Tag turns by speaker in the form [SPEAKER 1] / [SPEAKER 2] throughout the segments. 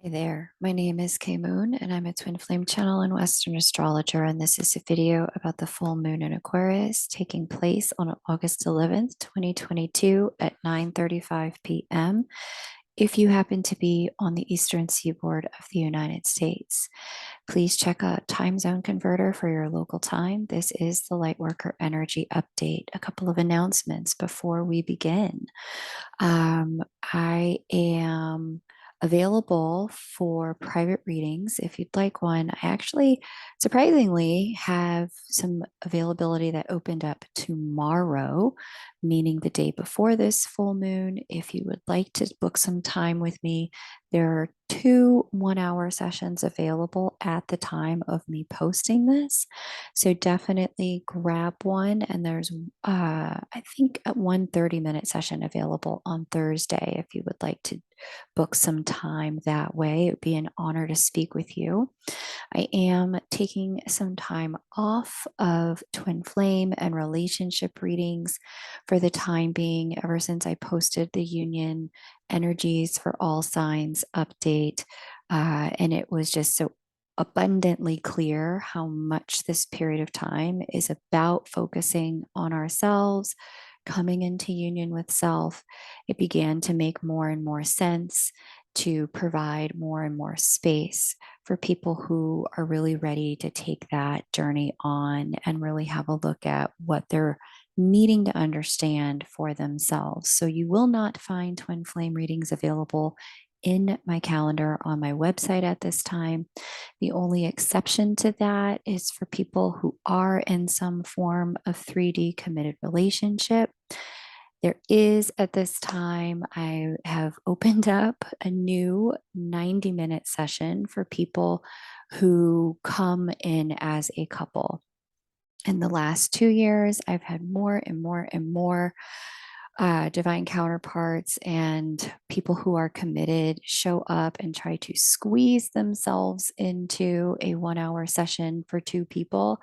[SPEAKER 1] Hey there, my name is Kay Moon, and I'm a twin flame channel and Western astrologer. And this is a video about the full moon in Aquarius taking place on August 11th, 2022 at 9:35 p.m. If you happen to be on the eastern seaboard of the United States, please check a time zone converter for your local time. This is the Lightworker Energy Update. A couple of announcements before we begin. I am available for private readings if you'd like one. I actually surprisingly have some availability that opened up tomorrow, meaning the day before this full moon. If you would like to book some time with me, there are two 1 hour sessions available at the time of me posting this. So definitely grab one. And there's, I think, a 1 30-minute session available on Thursday if you would like to book some time that way. It would be an honor to speak with you. I am taking some time off of twin flame and relationship readings for the time being, ever since I posted the union energies for all signs update. And it was just so abundantly clear how much this period of time is about focusing on ourselves, coming into union with self. It began to make more and more sense to provide more and more space for people who are really ready to take that journey on and really have a look at what they're needing to understand for themselves. So you will not find twin flame readings available in my calendar on my website at this time. The only exception to that is for people who are in some form of 3D committed relationship. There is at this time, I have opened up a new 90-minute session for people who come in as a couple. In the last 2 years, I've had more and more and more divine counterparts and people who are committed show up and try to squeeze themselves into a 1 hour session for two people.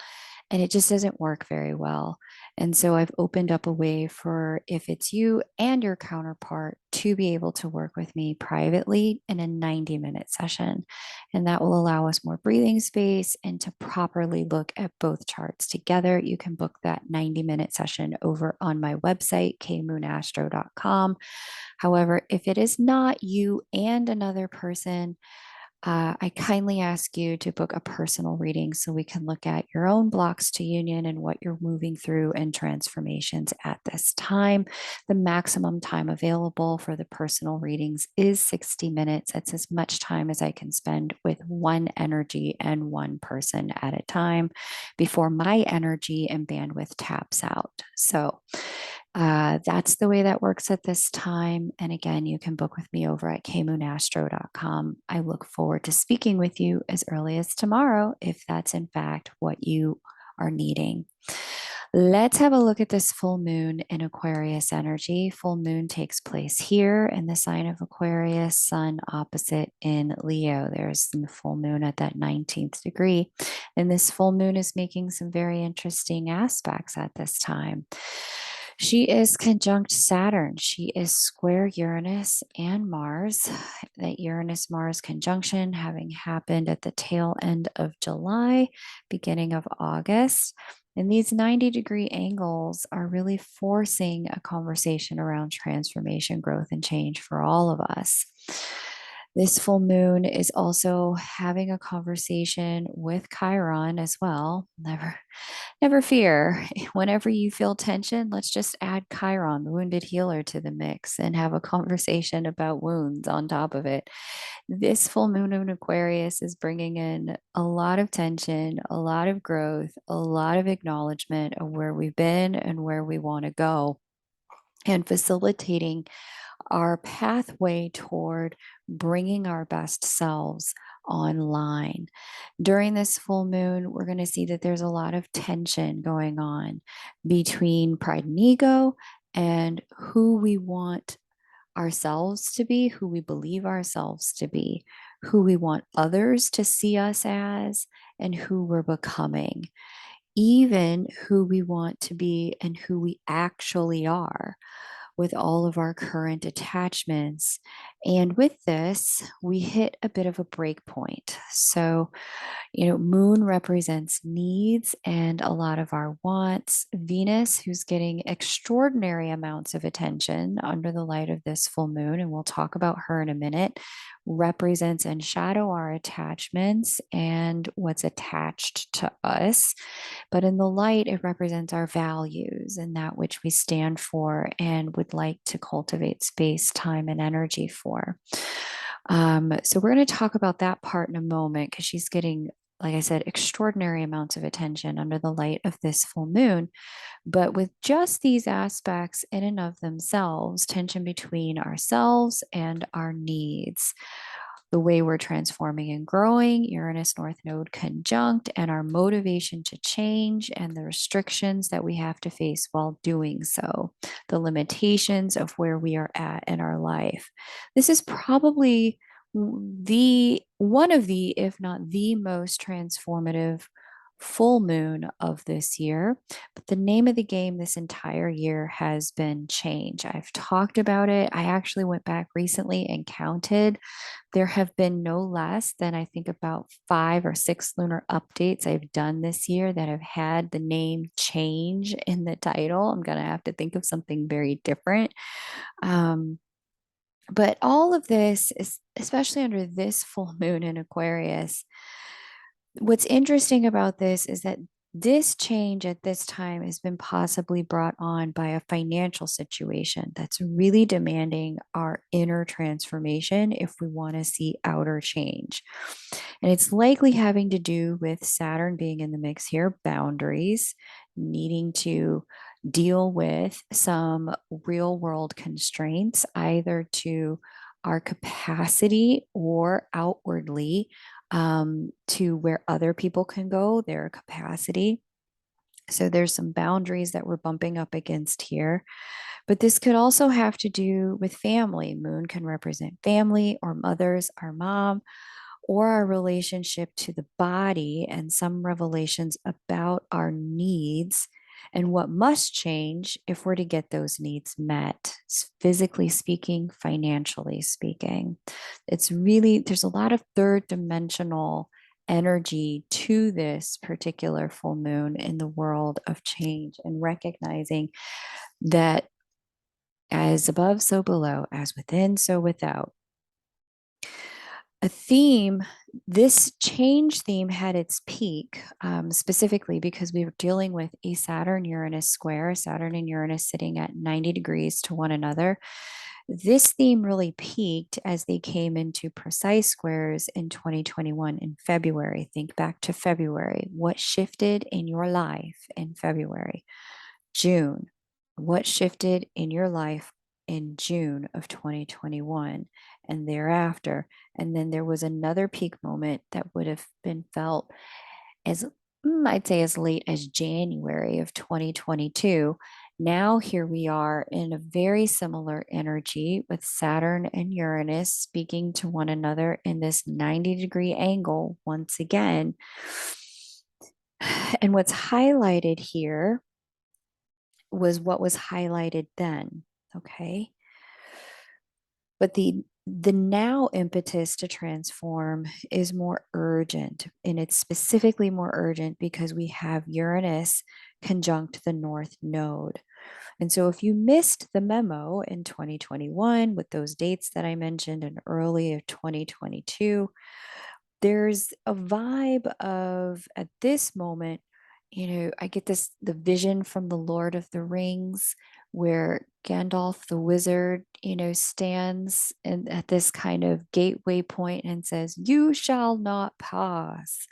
[SPEAKER 1] And it just doesn't work very well. And so I've opened up a way for, if it's you and your counterpart, to be able to work with me privately in a 90-minute session. And that will allow us more breathing space and to properly look at both charts together. You can book that 90-minute session over on my website, kmoonastro.com. However, if it is not you and another person, I kindly ask you to book a personal reading so we can look at your own blocks to union and what you're moving through and transformations at this time. The maximum time available for the personal readings is 60 minutes. That's as much time as I can spend with one energy and one person at a time before my energy and bandwidth taps out. So, that's the way that works at this time. And again, you can book with me over at kmoonastro.com. I look forward to speaking with you as early as tomorrow, if that's in fact what you are needing. Let's have a look at this full moon in Aquarius energy. Full moon takes place here in the sign of Aquarius, sun opposite in Leo. There's the full moon at that 19th degree. And this full moon is making some very interesting aspects at this time. She is conjunct Saturn. She is square Uranus and Mars. That Uranus Mars conjunction having happened at the tail end of July, beginning of August. And these 90-degree angles are really forcing a conversation around transformation, growth, and change for all of us. This full moon is also having a conversation with Chiron as well. Never fear. Whenever you feel tension, let's just add Chiron, the wounded healer, to the mix and have a conversation about wounds on top of it. This full moon in Aquarius is bringing in a lot of tension, a lot of growth, a lot of acknowledgement of where we've been and where we want to go, and facilitating our pathway toward bringing our best selves online. During this full moon, we're going to see that there's a lot of tension going on between pride and ego and who we want ourselves to be, who we believe ourselves to be, who we want others to see us as, and who we're becoming, even who we want to be and who we actually are. with all of our current attachments. And with this, we hit a bit of a break point. So, Moon represents needs and a lot of our wants. Venus, who's getting extraordinary amounts of attention under the light of this full moon, and we'll talk about her in a minute, represents and shadow our attachments and what's attached to us. But in the light, it represents our values and that which we stand for and would like to cultivate space, time, and energy for. So we're going to talk about that part in a moment because she's getting, like I said, extraordinary amounts of attention under the light of this full moon. But with just these aspects in and of themselves, tension between ourselves and our needs, the way we're transforming and growing, Uranus North Node conjunct, and our motivation to change and the restrictions that we have to face while doing so, the limitations of where we are at in our life. This is probably the one of the, if not the most transformative full moon of this year. But the name of the game this entire year has been change. I've talked about it. I actually went back recently and counted. There have been no less than, I think, about 5 or 6 lunar updates I've done this year that have had the name change in the title. I'm going to have to think of something very different. But all of this is, especially under this full moon in Aquarius, what's interesting about this is that this change at this time has been possibly brought on by a financial situation that's really demanding our inner transformation if we want to see outer change. And it's likely having to do with Saturn being in the mix here, boundaries, needing to deal with some real world constraints, either to our capacity or outwardly to where other people can go, their capacity. So there's some boundaries that we're bumping up against here. But this could also have to do with family. Moon can represent family or mothers, our mom, or our relationship to the body, and some revelations about our needs and what must change if we're to get those needs met, physically speaking, financially speaking. It's really, there's a lot of third dimensional energy to this particular full moon in the world of change, and recognizing that as above, so below, as within, so without. A theme, this change theme had its peak specifically because we were dealing with a Saturn Uranus square, Saturn and Uranus sitting at 90 degrees to one another. This theme really peaked as they came into precise squares in 2021 in February. Think back to February. What shifted in your life in February? June. What shifted in your life in June of 2021 and thereafter? And then there was another peak moment that would have been felt as, I'd say, as late as January of 2022. Now, here we are in a very similar energy with Saturn and Uranus speaking to one another in this 90-degree angle once again. And what's highlighted here was what was highlighted then. Okay. But the now impetus to transform is more urgent, and it's specifically more urgent because we have Uranus conjunct the North Node. And so if you missed the memo in 2021 with those dates that I mentioned in early of 2022, there's a vibe of, at this moment, I get the vision from the Lord of the Rings where Gandalf the wizard, stands at this kind of gateway point and says, "You shall not pass."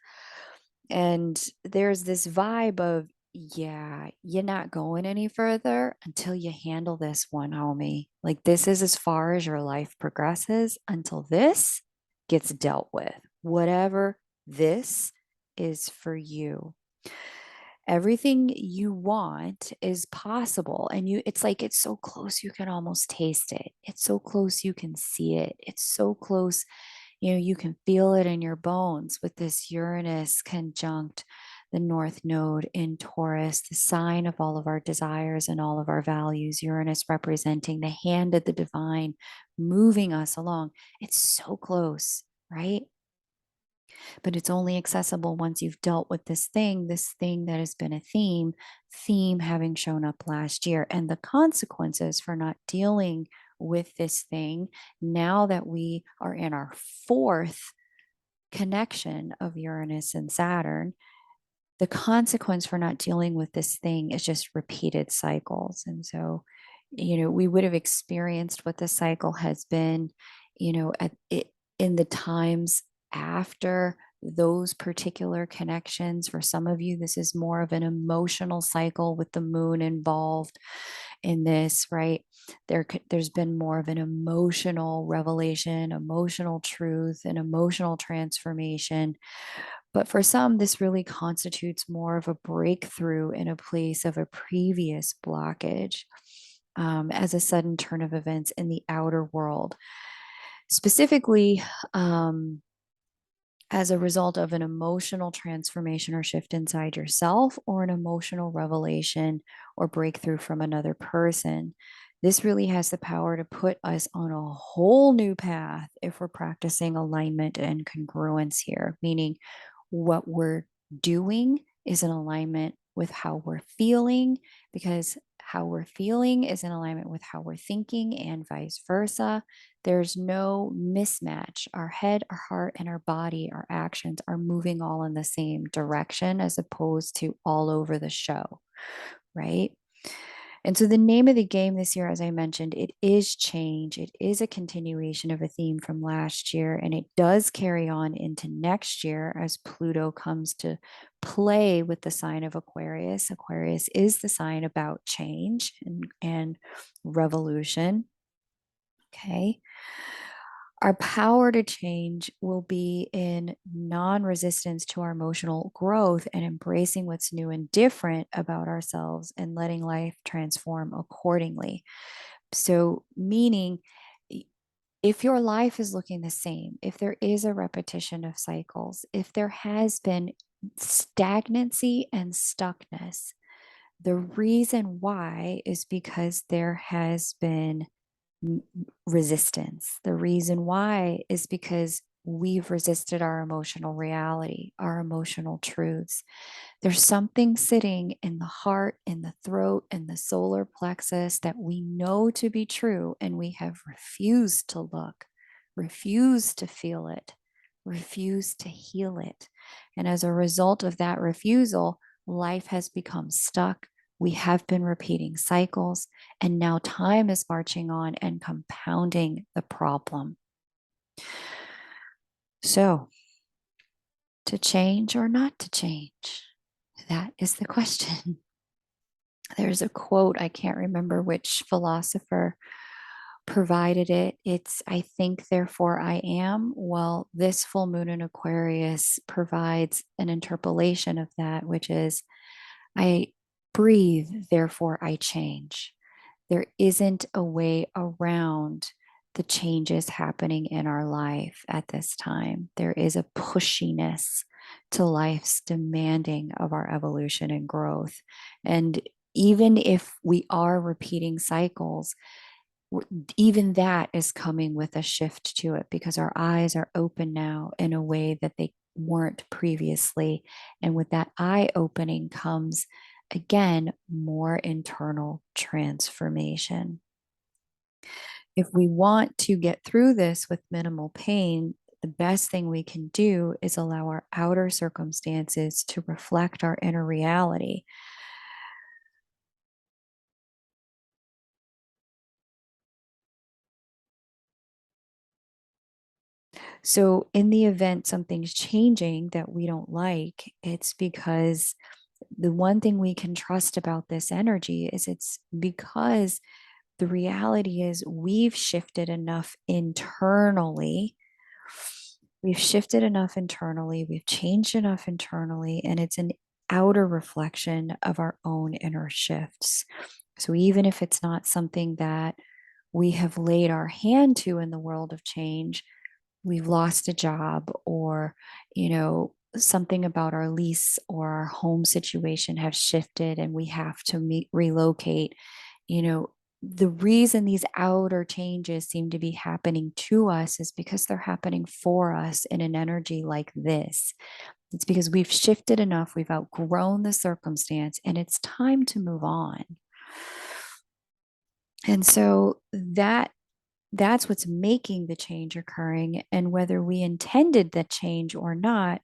[SPEAKER 1] And there's this vibe of, yeah, you're not going any further until you handle this one, homie. Like, this is as far as your life progresses until this gets dealt with, whatever this is for you. Everything you want is possible, and it's like it's so close you can almost taste it. It's so close you can see it. It's so close, you can feel it in your bones with this Uranus conjunct the North Node in Taurus, the sign of all of our desires and all of our values, Uranus representing the hand of the divine, moving us along. It's so close, right? But it's only accessible once you've dealt with this thing that has been a theme having shown up last year, and the consequences for not dealing with this thing now that we are in our fourth connection of Uranus and Saturn. The consequence for not dealing with this thing is just repeated cycles. And so, we would have experienced what the cycle has been, at it in the times after those particular connections. For some of you, this is more of an emotional cycle with the moon involved in this, right? There's been more of an emotional revelation, emotional truth, and emotional transformation. But for some, this really constitutes more of a breakthrough in a place of a previous blockage, as a sudden turn of events in the outer world. Specifically, as a result of an emotional transformation or shift inside yourself, or an emotional revelation or breakthrough from another person. This really has the power to put us on a whole new path if we're practicing alignment and congruence here, meaning what we're doing is in alignment with how we're feeling, because how we're feeling is in alignment with how we're thinking, and vice versa. There's no mismatch. Our head, our heart, and our body, our actions are moving all in the same direction as opposed to all over the show, right? And so the name of the game this year, as I mentioned, it is change. It is a continuation of a theme from last year, and it does carry on into next year as Pluto comes to play with the sign of Aquarius. Aquarius is the sign about change and revolution. Okay. Our power to change will be in non-resistance to our emotional growth and embracing what's new and different about ourselves and letting life transform accordingly. So, meaning, if your life is looking the same, if there is a repetition of cycles, if there has been stagnancy and stuckness, the reason why is because there has been resistance. The reason why is because we've resisted our emotional reality, our emotional truths. There's something sitting in the heart, in the throat, in the solar plexus that we know to be true, and we have refused to look, refused to feel it, refused to heal it. And as a result of that refusal, life has become stuck. We have been repeating cycles, and now time is marching on and compounding the problem. So, to change or not to change? That is the question. There's a quote, I can't remember which philosopher provided it. It's, I think, therefore I am. Well, this full moon in Aquarius provides an interpolation of that, which is, I breathe, therefore I change. There isn't a way around the changes happening in our life at this time. There is a pushiness to life's demanding of our evolution and growth. And even if we are repeating cycles, even that is coming with a shift to it, because our eyes are open now in a way that they weren't previously. And with that eye opening comes, again, more internal transformation. If we want to get through this with minimal pain, the best thing we can do is allow our outer circumstances to reflect our inner reality. So, in the event something's changing that we don't like, it's because the one thing we can trust about this energy is it's because the reality is we've shifted enough internally. We've shifted enough internally, we've changed enough internally, and it's an outer reflection of our own inner shifts. So even if it's not something that we have laid our hand to in the world of change, we've lost a job, or, something about our lease or our home situation have shifted and we have to relocate, you know, the reason these outer changes seem to be happening to us is because they're happening for us in an energy like this. It's because we've shifted enough, we've outgrown the circumstance, and it's time to move on. And so that's what's making the change occurring. And whether we intended the change or not,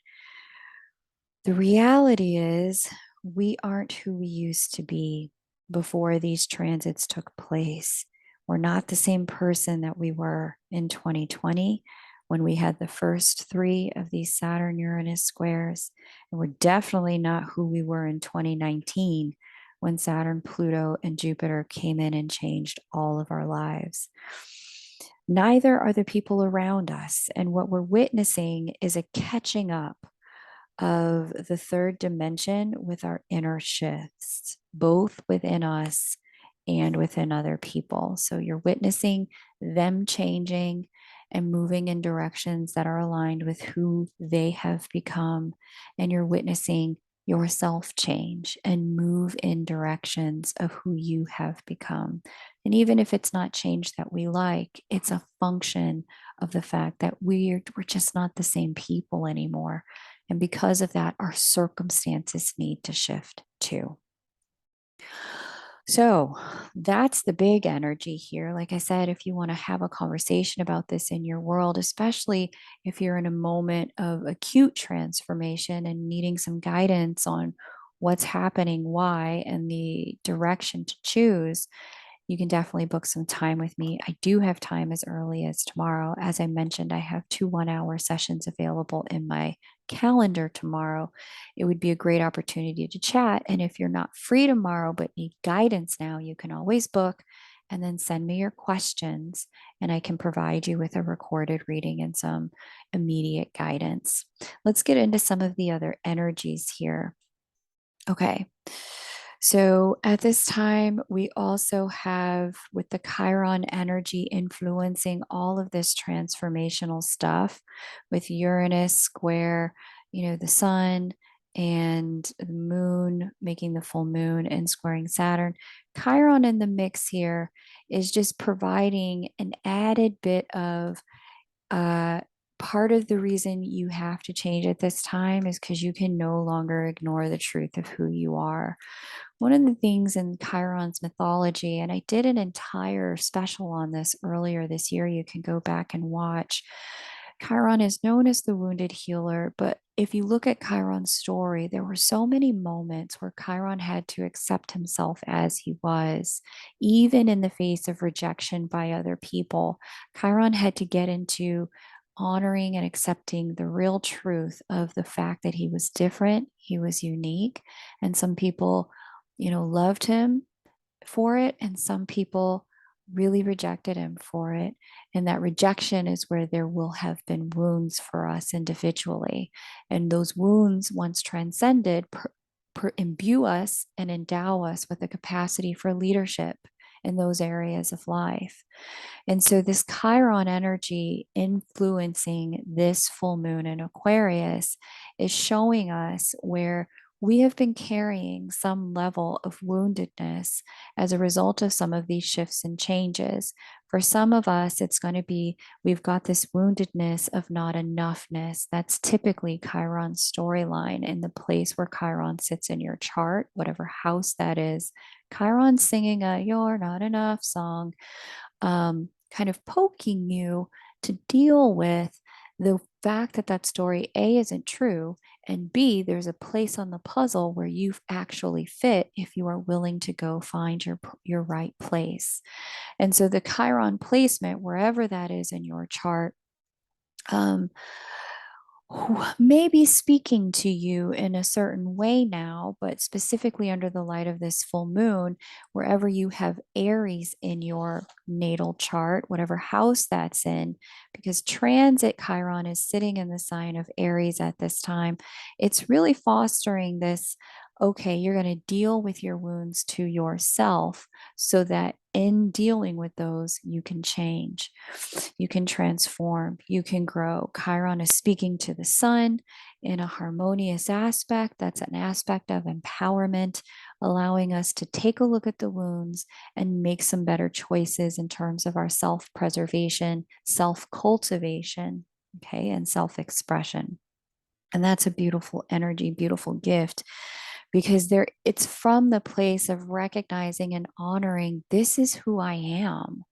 [SPEAKER 1] the reality is we aren't who we used to be before these transits took place. We're not the same person that we were in 2020 when we had the first three of these Saturn Uranus squares. And we're definitely not who we were in 2019 when Saturn, Pluto, and Jupiter came in and changed all of our lives. Neither are the people around us. And what we're witnessing is a catching up of the third dimension with our inner shifts, both within us and within other people. So you're witnessing them changing and moving in directions that are aligned with who they have become. And you're witnessing yourself change and move in directions of who you have become. And even if it's not change that we like, it's a function of the fact that we're just not the same people anymore. And because of that, our circumstances need to shift too. So that's the big energy here. Like I said, if you want to have a conversation about this in your world, especially if you're in a moment of acute transformation and needing some guidance on what's happening, why, and the direction to choose, you can definitely book some time with me. I do have time as early as tomorrow. As I mentioned, I have 2 1 hour sessions available in my calendar tomorrow. It would be a great opportunity to chat. And if you're not free tomorrow but need guidance now, you can always book and then send me your questions, and I can provide you with a recorded reading and some immediate guidance. Let's get into some of the other energies here. Okay. So at this time, we also have with the Chiron energy influencing all of this transformational stuff with Uranus square, the sun and the moon making the full moon and squaring Saturn. Chiron in the mix here is just providing an added bit of uh, part of the reason you have to change at this time is because you can no longer ignore the truth of who you are. One of the things in Chiron's mythology, and I did an entire special on this earlier this year, you can go back and watch. Chiron is known as the wounded healer, but if you look at Chiron's story, there were so many moments where Chiron had to accept himself as he was, even in the face of rejection by other people. Chiron had to get into honoring and accepting the real truth of the fact that he was different, he was unique, and some people loved him for it, and some people really rejected him for it. And that rejection is where there will have been wounds for us individually. And those wounds, once transcended, imbue us and endow us with the capacity for leadership in those areas of life. And so, this Chiron energy influencing this full moon in Aquarius is showing us where we have been carrying some level of woundedness as a result of some of these shifts and changes. For some of us, it's going to be we've got this woundedness of not enoughness. That's typically Chiron's storyline in the place where Chiron sits in your chart, whatever house that is. Chiron's singing a "You're Not Enough" song, kind of poking you to deal with the fact that that story A isn't true, and B, there's a place on the puzzle where you actually fit if you are willing to go find your right place. And so the Chiron placement, wherever that is in your chart, um, may be speaking to you in a certain way now, but specifically under the light of this full moon, wherever you have Aries in your natal chart, whatever house that's in, because transit Chiron is sitting in the sign of Aries at this time, it's really fostering this okay, you're going to deal with your wounds to yourself so that in dealing with those, you can change, you can transform, you can grow. Chiron is speaking to the sun in a harmonious aspect. That's an aspect of empowerment, allowing us to take a look at the wounds and make some better choices in terms of our self preservation, self cultivation, okay, and self expression. And that's a beautiful energy, beautiful gift, because there it's from the place of recognizing and honoring this is who I am.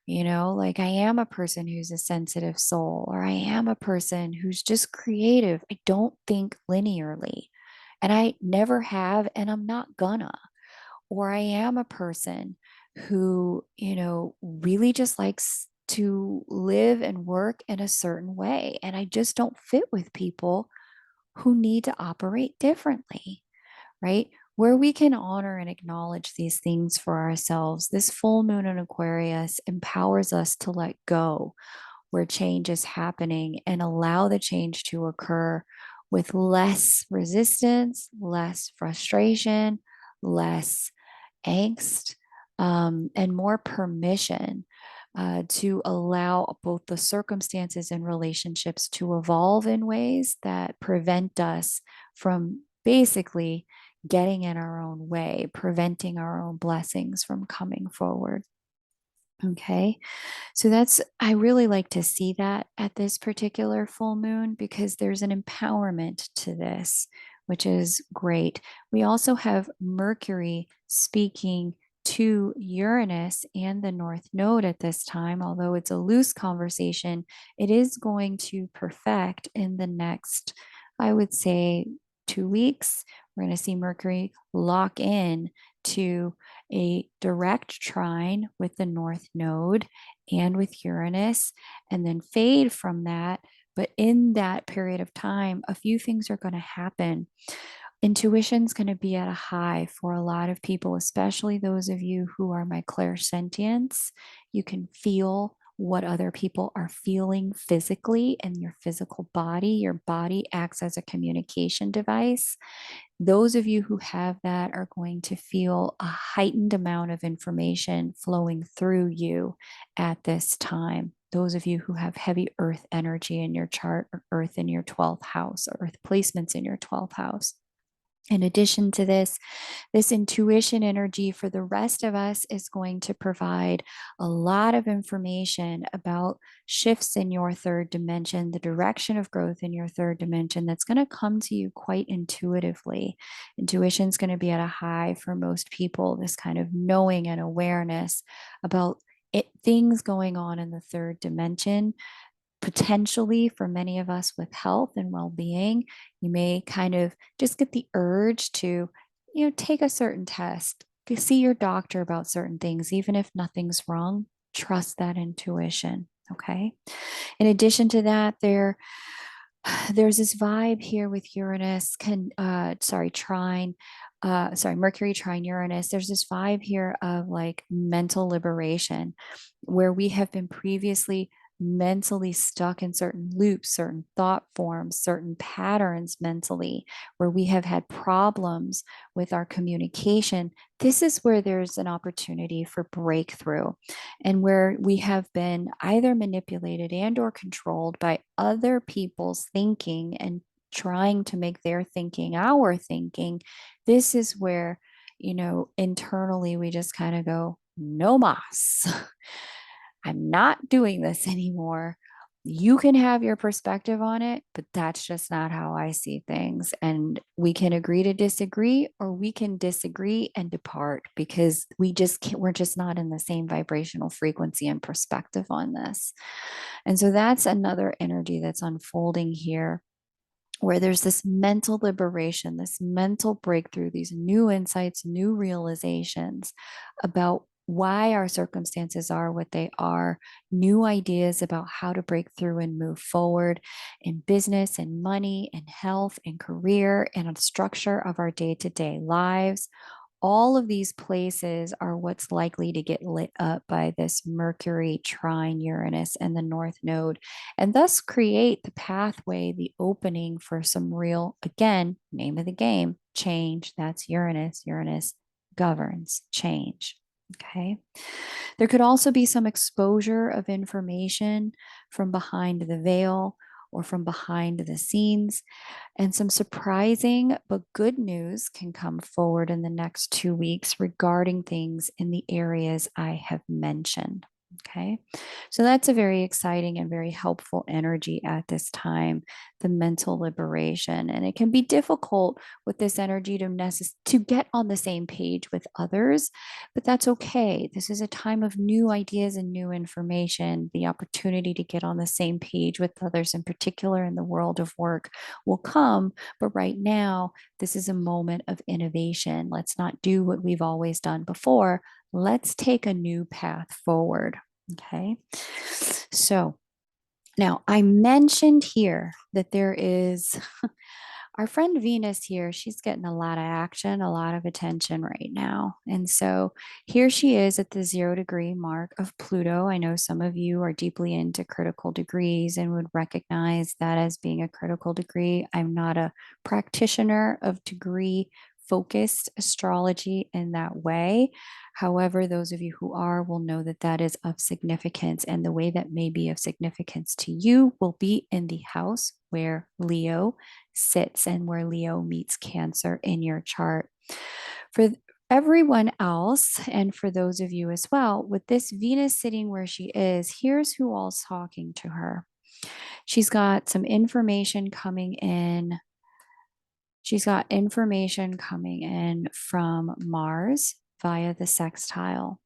[SPEAKER 1] Like I am a person who's a sensitive soul, or I am a person who's just creative. I don't think linearly, and I never have, and I'm not gonna. Or I am a person who, really just likes to live and work in a certain way, and I just don't fit with people who need to operate differently, right? Where we can honor and acknowledge these things for ourselves, this full moon in Aquarius empowers us to let go where change is happening and allow the change to occur with less resistance, less frustration, less angst, and more permission to allow both the circumstances and relationships to evolve in ways that prevent us from basically getting in our own way, preventing our own blessings from coming forward. Okay. So I really like to see that at this particular full moon because there's an empowerment to this, which is great. We also have Mercury speaking to Uranus and the North Node at this time. Although it's a loose conversation, it is going to perfect in the next, I would say, 2 weeks. We're going to see Mercury lock in to a direct trine with the North Node and with Uranus, and then fade from that. But in that period of time, a few things are going to happen. Intuition's going to be at a high for a lot of people, especially those of you who are my clairsentients. You can feel what other people are feeling physically in your physical body. Your body acts as a communication device. Those of you who have that are going to feel a heightened amount of information flowing through you at this time. Those of you who have heavy earth energy in your chart, or earth in your 12th house, or earth placements in your 12th house. In addition to this intuition energy for the rest of us is going to provide a lot of information about shifts in your third dimension, the direction of growth in your third dimension that's going to come to you quite intuitively. Intuition is going to be at a high for most people, this kind of knowing and awareness about things going on in the third dimension. Potentially for many of us with health and well-being, you may kind of just get the urge to, take a certain test, to see your doctor about certain things, even if nothing's wrong. Trust that intuition. Okay. In addition to that, there's this vibe here with Uranus, Mercury trine Uranus. There's this vibe here of like mental liberation where we have been previously mentally stuck in certain loops, certain thought forms, certain patterns mentally, where we have had problems with our communication. This is where there's an opportunity for breakthrough, and where we have been either manipulated and or controlled by other people's thinking and trying to make their thinking our thinking. This is where, internally we just kind of go, no mas. I'm not doing this anymore. You can have your perspective on it, but that's just not how I see things. And we can agree to disagree, or we can disagree and depart because we just can't, we're just not in the same vibrational frequency and perspective on this. And so that's another energy that's unfolding here, where there's this mental liberation, this mental breakthrough, these new insights, new realizations about why our circumstances are what they are, new ideas about how to break through and move forward in business and money and health and career and the structure of our day to day lives. All of these places are what's likely to get lit up by this Mercury trine Uranus and the North Node, and thus create the pathway, the opening for some real, again, name of the game, change. That's Uranus. Uranus governs change. Okay. There could also be some exposure of information from behind the veil or from behind the scenes. And some surprising but good news can come forward in the next 2 weeks regarding things in the areas I have mentioned. Okay. So that's a very exciting and very helpful energy at this time, the mental liberation. And it can be difficult with this energy to get on the same page with others, but that's okay. This is a time of new ideas and new information. The opportunity to get on the same page with others, in particular in the world of work, will come. But right now, this is a moment of innovation. Let's not do what we've always done before. Let's take a new path forward. Okay. So now I mentioned here that there is our friend Venus here. She's getting a lot of action, a lot of attention right now. And so here she is at the 0 degree mark of Pluto. I know some of you are deeply into critical degrees and would recognize that as being a critical degree. I'm not a practitioner of degree focused astrology in that way. However, those of you who are will know that that is of significance, and the way that may be of significance to you will be in the house where Leo sits and where Leo meets Cancer in your chart. For everyone else, and for those of you as well, with this Venus sitting where she is, here's who all's talking to her. She's got some information coming in. She's got information coming in from Mars via the sextile.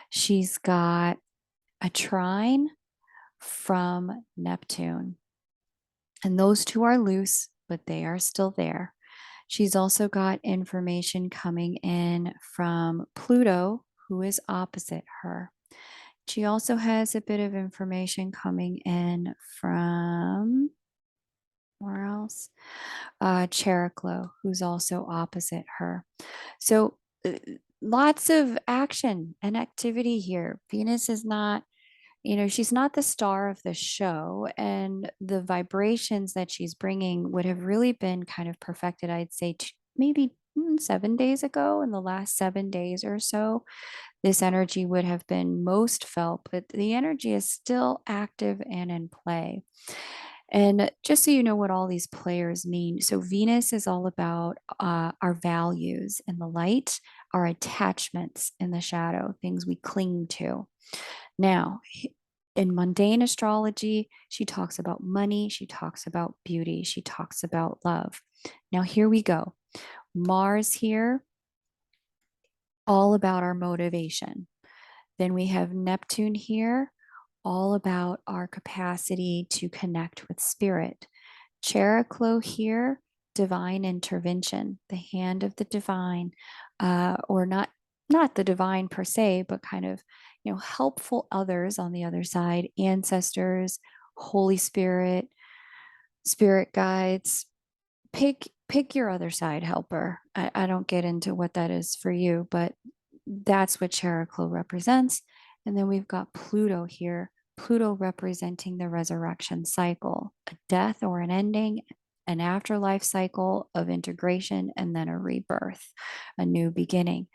[SPEAKER 1] She's got a trine from Neptune. And those two are loose, but they are still there. She's also got information coming in from Pluto, who is opposite her. She also has a bit of information coming in from, where else? Chariklo, who's also opposite her. So lots of action and activity here. Venus is not, she's not the star of the show, and the vibrations that she's bringing would have really been kind of perfected, I'd say, maybe 7 days ago. In the last 7 days or so, this energy would have been most felt, but the energy is still active and in play. And just so you know what all these players mean, so Venus is all about our values in the light, our attachments in the shadow, things we cling to. Now, in mundane astrology, she talks about money, she talks about beauty, she talks about love. Now, here we go. Mars here, all about our motivation. Then we have Neptune here, all about our capacity to connect with spirit. Chariklo here, divine intervention, the hand of the divine, or not the divine per se, but kind of helpful others on the other side, ancestors, Holy Spirit, spirit guides. Pick your other side helper. I don't get into what that is for you, but that's what Chariklo represents. And then we've got Pluto here. Pluto representing the resurrection cycle, a death or an ending, an afterlife cycle of integration, and then a rebirth, a new beginning.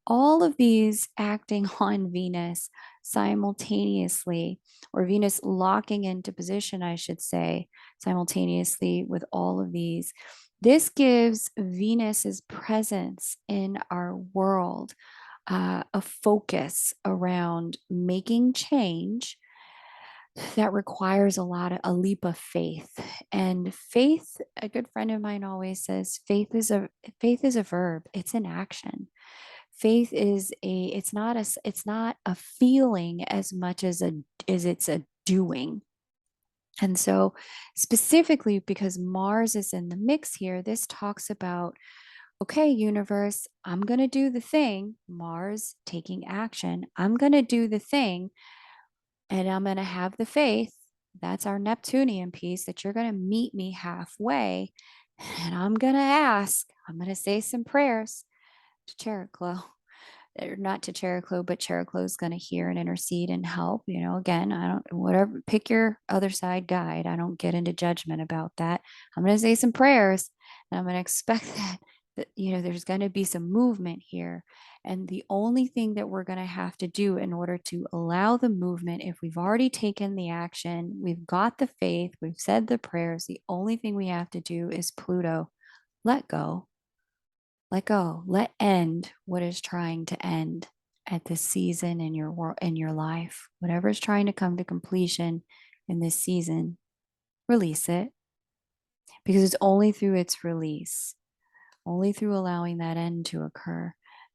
[SPEAKER 1] All of these acting on Venus simultaneously, or Venus locking into position, I should say, simultaneously with all of these. This gives Venus's presence in our world a focus around making change that requires a leap of faith. And faith, a good friend of mine always says, faith is a verb. It's an action. Faith is it's not a feeling as much as it's a doing. And so specifically because Mars is in the mix here, this talks about, okay, universe, I'm going to do the thing. Mars taking action. I'm going to do the thing, and I'm going to have the faith. That's our Neptunian piece, that you're going to meet me halfway. And I'm going to say some prayers to Chariklo, or not to Chariklo, but Chariklo is going to hear and intercede and help. Again, I don't, whatever, pick your other side guide. I don't get into judgment about that. I'm going to say some prayers, and I'm going to expect that there's going to be some movement here. And the only thing that we're going to have to do in order to allow the movement, if we've already taken the action, we've got the faith, we've said the prayers, the only thing we have to do is Pluto, let go, let go, let end what is trying to end at this season in your world, in your life. Whatever is trying to come to completion in this season, release it, because it's only through its release, only through allowing that end to occur,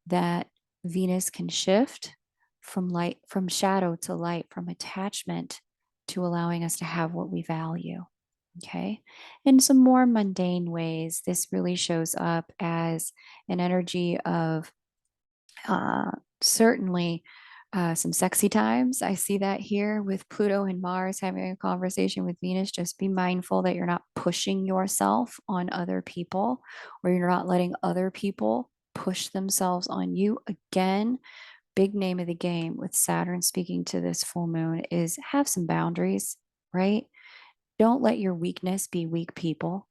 [SPEAKER 1] that Venus can shift from light, from shadow to light, from attachment to allowing us to have what we value. Okay. In some more mundane ways, this really shows up as an energy of uh, certainly some sexy times. I see that here with Pluto and Mars having a conversation with Venus. Just be mindful that you're not pushing yourself on other people, or you're not letting other people push themselves on you. Again, big name of the game with Saturn speaking to this full moon is have some boundaries, right? Don't let your weakness be weak people.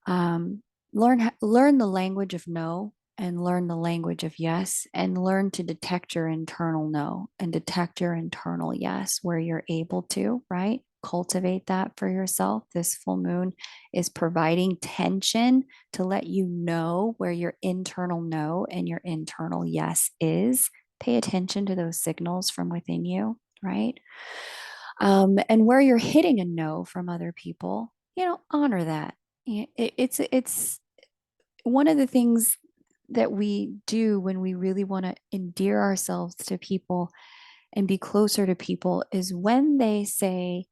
[SPEAKER 1] um, learn the language of no, and learn the language of yes, and learn to detect your internal no and detect your internal yes where you're able to, right? Cultivate that for yourself. This full moon is providing tension to let you know where your internal no and your internal yes is. Pay attention to those signals from within you, right? And where you're hitting a no from other people, honor that. It's one of the things that we do when we really want to endear ourselves to people and be closer to people is when they say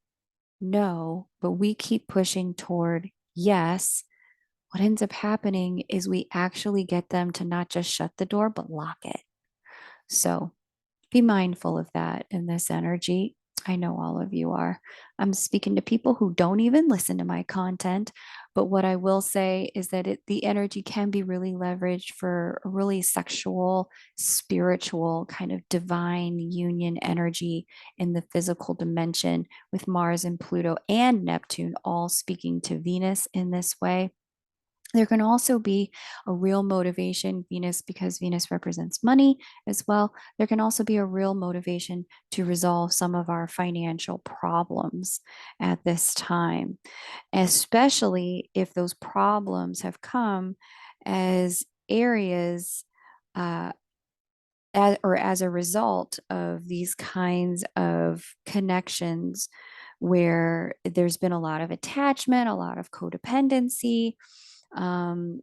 [SPEAKER 1] no, but we keep pushing toward yes. What ends up happening is we actually get them to not just shut the door, but lock it. So be mindful of that in this energy. I know all of you are. I'm speaking to people who don't even listen to my content. But what I will say is that the energy can be really leveraged for a really sexual, spiritual, kind of divine union energy in the physical dimension, with Mars and Pluto and Neptune all speaking to Venus in this way. There can also be a real motivation, Venus, because Venus represents money as well. There can also be a real motivation to resolve some of our financial problems at this time, especially if those problems have come as areas uh, as a result of these kinds of connections where there's been a lot of attachment, a lot of codependency,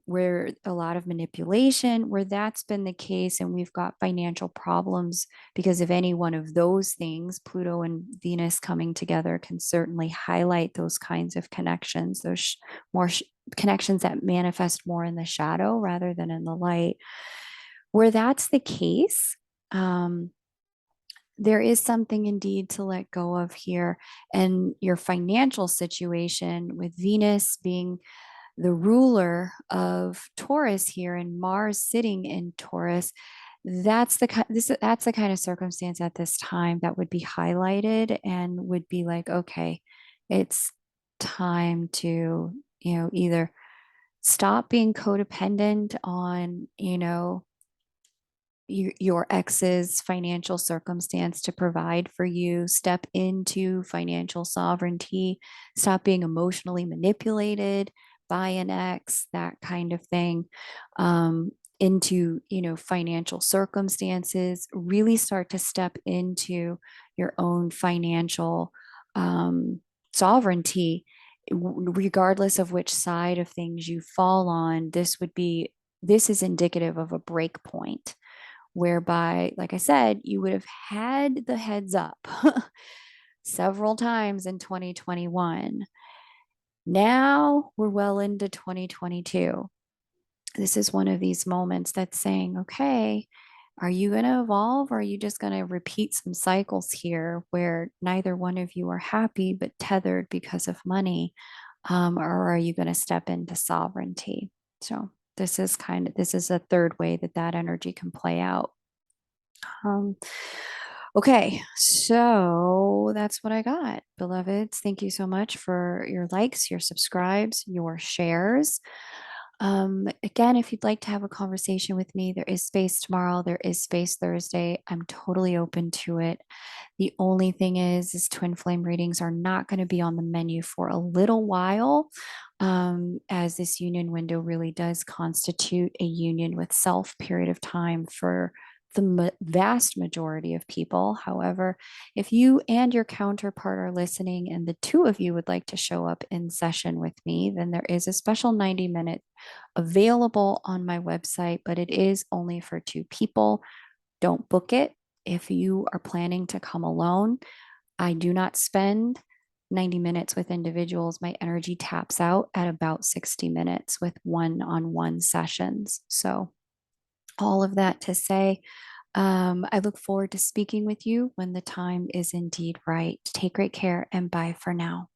[SPEAKER 1] where a lot of manipulation, where that's been the case, and we've got financial problems because of any one of those things. Pluto and Venus coming together can certainly highlight those kinds of connections, those more connections that manifest more in the shadow rather than in the light. Where that's the case, there is something indeed to let go of here. And your financial situation, with Venus being the ruler of Taurus here and Mars sitting in Taurus, that's the kind of circumstance at this time that would be highlighted and would be like, okay, it's time to, either stop being codependent on, your ex's financial circumstance to provide for you, step into financial sovereignty, stop being emotionally manipulated by an ex, that kind of thing, into, financial circumstances. Really start to step into your own financial sovereignty, regardless of which side of things you fall on. This is indicative of a break point, whereby, like I said, you would have had the heads up several times in 2021. Now we're well into 2022. This is one of these moments that's saying, okay, are you going to evolve, or are you just going to repeat some cycles here where neither one of you are happy but tethered because of money? Or are you going to step into sovereignty? So this is a third way that energy can play out. Um, okay, so that's what I got, beloveds. Thank you so much for your likes, your subscribes, your shares. Again, if you'd like to have a conversation with me, there is space tomorrow. There is space Thursday. I'm totally open to it. The only thing is twin flame readings are not going to be on the menu for a little while, as this union window really does constitute a union with self period of time for the vast majority of people. However, if you and your counterpart are listening and the two of you would like to show up in session with me, then there is a special 90-minute available on my website, but it is only for two people. Don't book it. If you are planning to come alone, I do not spend 90 minutes with individuals. My energy taps out at about 60 minutes with one-on-one sessions. So, all of that to say, I look forward to speaking with you when the time is indeed right. Take great care and bye for now.